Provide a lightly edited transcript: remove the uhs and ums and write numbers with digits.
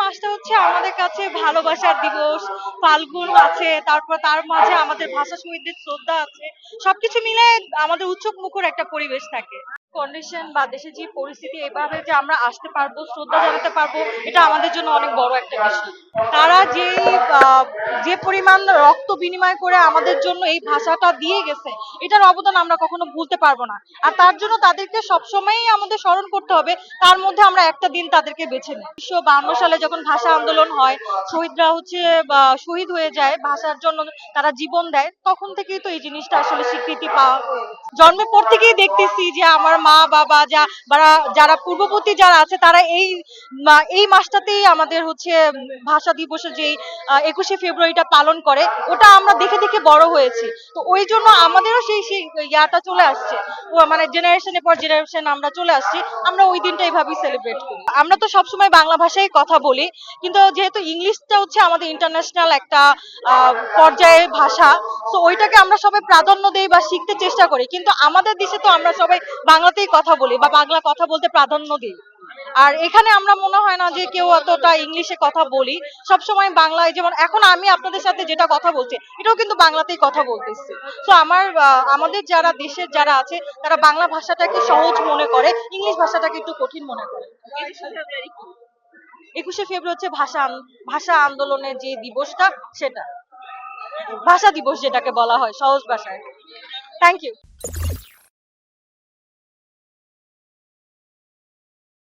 মাসটা হচ্ছে আমাদের কাছে ভালোবাসার দিবস। ফাল্গুন আছে, তারপর তার মাঝে আমাদের ভাষা শহীদদের শ্রদ্ধা আছে। সবকিছু মিলে আমাদের উৎসব মুখর একটা পরিবেশ থাকে। কন্ডিশন বা দেশের যে পরিস্থিতি, এভাবে যে আমরা আসতে পারবো, শ্রদ্ধা জানাতে পারবো, এটা আমাদের জন্য অনেক বড় একটা বিষয়। তারা আহ, যে পরিমাণ রক্ত বিনিময় করে আমাদের জন্য এই ভাষাটা দিয়ে গেছে, এটার অবদান আমরা কখনো ভুলতে পারবো না। আর তার জন্য তাদেরকে সবসময়ই আমাদের স্মরণ করতে হবে। তার মধ্যে আমরা একটা দিন তাদেরকে বেছে নিই। 1952 সালে যখন ভাষা আন্দোলন হয়, শহীদরা হচ্ছে বা শহীদ হয়ে যায়, ভাষার জন্য তারা জীবন দেয়, তখন থেকেই তো এই জিনিসটা আসলে স্বীকৃতি পাওয়া। জন্মের পর থেকেই দেখতেছি যে আমার মা বাবা যারা পূর্ববর্তী যারা আছে, তারা এই মাসটাতেই আমাদের হচ্ছে ভাষা দিবসের যে 21শে ফেব্রুয়ারিটা পালন করে, ওটা আমরা দেখে দেখে বড় হয়েছি। তো ওই জন্য আমাদেরও সেই ইয়াটা চলে আসছে। মানে জেনারেশনের পর জেনারেশন আমরা চলে আসছি, আমরা ওই দিনটা এইভাবেই সেলিব্রেট করি। আমরা তো সবসময় বাংলা ভাষায় কথা বলি, কিন্তু যেহেতু ইংলিশটা হচ্ছে আমাদের ইন্টারন্যাশনাল একটা পর্যায়ের ভাষা, তো ওইটাকে আমরা সবাই প্রাধান্য দেই বা শিখতে চেষ্টা করি। কিন্তু আমাদের দেশে তো আমরা সবাই বাংলাতেই কথা বলি বা বাংলা কথা বলতে প্রাধান্য দিই। আর এখানে আমরা মনে হয় না যে কেউ অতটা ইংলিশে কথা বলি। সবসময় বাংলায়, যেমন এখন আমি আপনাদের সাথে যেটা কথা বলছি, এটাও কিন্তু বাংলাতেই কথা বলতেছি। তো আমাদের যারা দেশের যারা আছে, তারা বাংলা ভাষাটাকে সহজ মনে করে, ইংলিশ ভাষাটাকে একটু কঠিন মনে করে। 21শে ফেব্রুয়ারি হচ্ছে ভাষা আন্দোলনের যে দিবসটা, সেটা ভাষা দিবস যেটাকে বলা হয় সহজ ভাষায়। Thank you.